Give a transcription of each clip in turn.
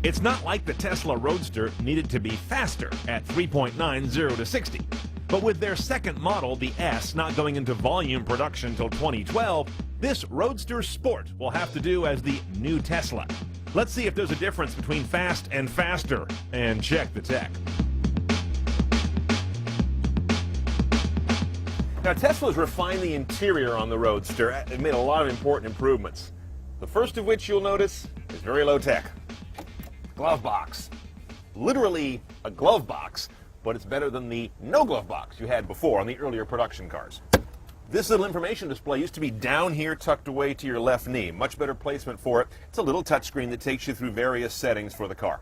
It's not like the Tesla Roadster needed to be faster at 3.90 to 60. But with their second model, the S, not going into volume production till 2012, this Roadster Sport will have to do as the new Tesla. Let's see if there's a difference between fast and faster, and check the tech. Now, Tesla's refined the interior on the Roadster and made a lot of important improvements. The first of which you'll notice is very low tech. Glove box. Literally a glove box, but it's better than the no glove box you had before on the earlier production cars. This little information display used to be down here tucked away to your left knee. Much better placement for it. It's a little touchscreen that takes you through various settings for the car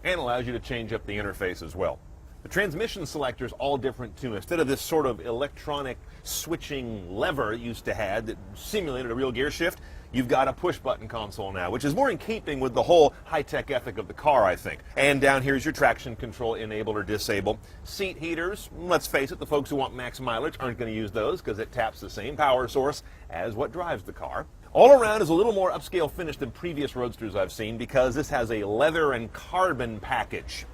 and allows you to change up the interface as well. The transmission selector is all different too. Instead of this sort of electronic switching lever it used to have that simulated a real gear shift, you've got a push-button console now, which is more in keeping with the whole high-tech ethic of the car, I think. And down here is your traction control, enable or disable. Seat heaters, let's face it, the folks who want max mileage aren't going to use those because it taps the same power source as what drives the car. All around is a little more upscale finish than previous Roadsters I've seen because this has a leather and carbon package.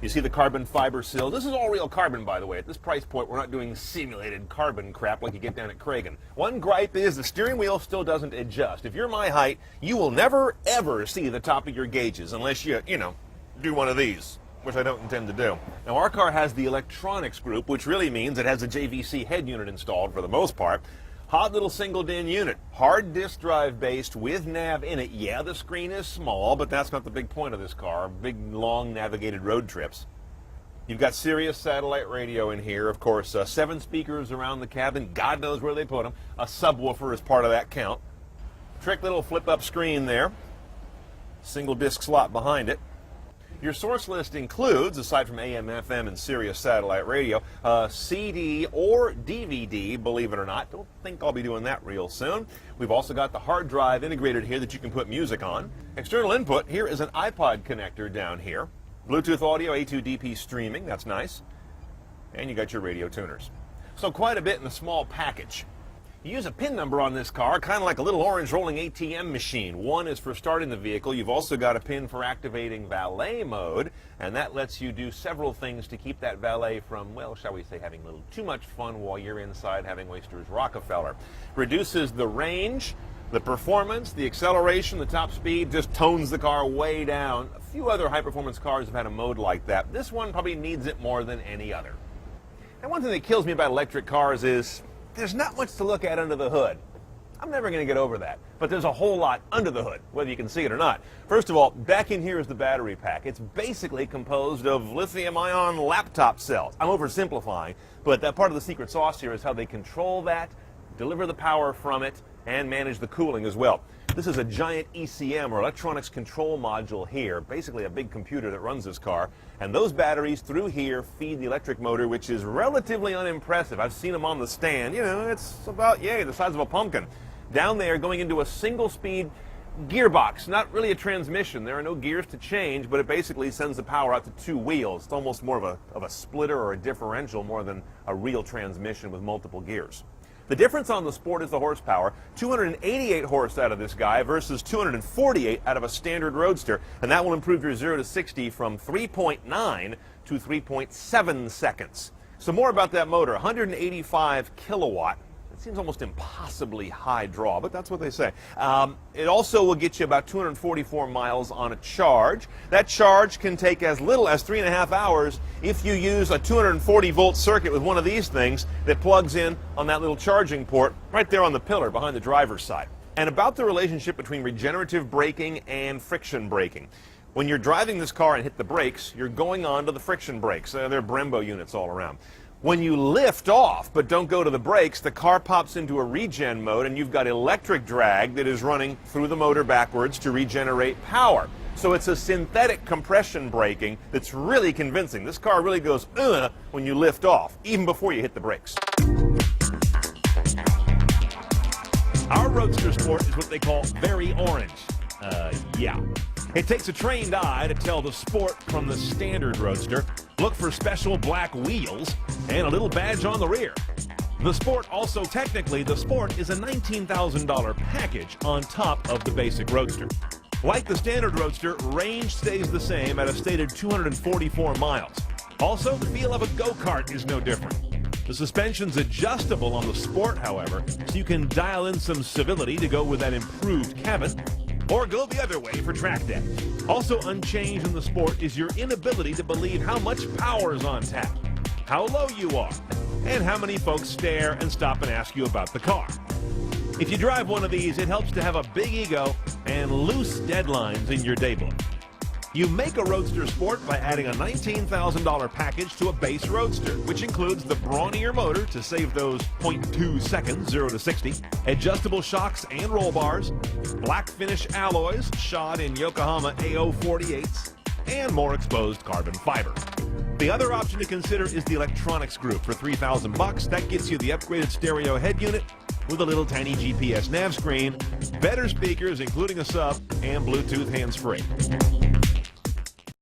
You see the carbon fiber sills. This is all real carbon, by the way. At this price point, we're not doing simulated carbon crap like you get down at Kragen. One gripe is the steering wheel still doesn't adjust. If you're my height, you will never, ever see the top of your gauges unless you do one of these, which I don't intend to do. Now, our car has the electronics group, which really means it has a JVC head unit installed for the most part. Hot little single DIN unit, hard disk drive based with nav in it. Yeah, the screen is small, but that's not the big point of this car. Big, long navigated road trips. You've got Sirius satellite radio in here, of course, 7 speakers around the cabin. God knows where they put them. A subwoofer is part of that count. Trick little flip up screen there. Single disc slot behind it. Your source list includes, aside from AM, FM, and Sirius satellite radio, CD or DVD, believe it or not. Don't think I'll be doing that real soon. We've also got the hard drive integrated here that you can put music on. External input, here is an iPod connector down here. Bluetooth audio, A2DP streaming, that's nice. And you got your radio tuners. So quite a bit in a small package. You use a PIN number on this car, kind of like a little orange rolling ATM machine. One is for starting the vehicle. You've also got a PIN for activating valet mode, and that lets you do several things to keep that valet from, well, shall we say, having a little too much fun while you're inside having oysters Rockefeller. Reduces the range, the performance, the acceleration, the top speed, just tones the car way down. A few other high-performance cars have had a mode like that. This one probably needs it more than any other. And one thing that kills me about electric cars is there's not much to look at under the hood. I'm never going to get over that. But there's a whole lot under the hood, whether you can see it or not. First of all, back in here is the battery pack. It's basically composed of lithium-ion laptop cells. I'm oversimplifying, but that part of the secret sauce here is how they control that, deliver the power from it, and manage the cooling as well. This is a giant ECM, or electronics control module here, basically a big computer that runs this car. And those batteries through here feed the electric motor, which is relatively unimpressive. I've seen them on the stand. It's about, the size of a pumpkin. Down there going into a single-speed gearbox, not really a transmission. There are no gears to change, but it basically sends the power out to 2 wheels. It's almost more of a splitter or a differential more than a real transmission with multiple gears. The difference on the Sport is the horsepower. 288 horse out of this guy versus 248 out of a standard Roadster, and that will improve your 0 to 60 from 3.9 to 3.7 seconds. So more about that motor, 185 kilowatt. Seems almost impossibly high draw, but that's what they say. It also will get you about 244 miles on a charge. That charge can take as little as 3.5 hours if you use a 240-volt circuit with one of these things that plugs in on that little charging port right there on the pillar behind the driver's side. And about the relationship between regenerative braking and friction braking. When you're driving this car and hit the brakes, you're going on to the friction brakes. There are Brembo units all around. When you lift off but don't go to the brakes, the car pops into a regen mode and you've got electric drag that is running through the motor backwards to regenerate power. So it's a synthetic compression braking that's really convincing. This car really goes when you lift off, even before you hit the brakes. Our Roadster Sport is what they call very orange. It takes a trained eye to tell the Sport from the standard Roadster. Look for special black wheels and a little badge on the rear. The Sport, also technically, the Sport is a $19,000 package on top of the basic Roadster. Like the standard Roadster, range stays the same at a stated 244 miles. Also, the feel of a go-kart is no different. The suspension's adjustable on the Sport, however, so you can dial in some civility to go with that improved cabin, or go the other way for track day. Also unchanged in the Sport is your inability to believe how much power is on tap, how low you are, and how many folks stare and stop and ask you about the car. If you drive one of these, it helps to have a big ego and loose deadlines in your day book. You make a Roadster Sport by adding a $19,000 package to a base Roadster, which includes the brawnier motor to save those 0.2 seconds, 0 to 60, adjustable shocks and roll bars, black finish alloys shod in Yokohama AO48s, and more exposed carbon fiber. The other option to consider is the electronics group for $3,000. That gets you the upgraded stereo head unit with a little tiny GPS nav screen, better speakers including a sub, and Bluetooth hands-free.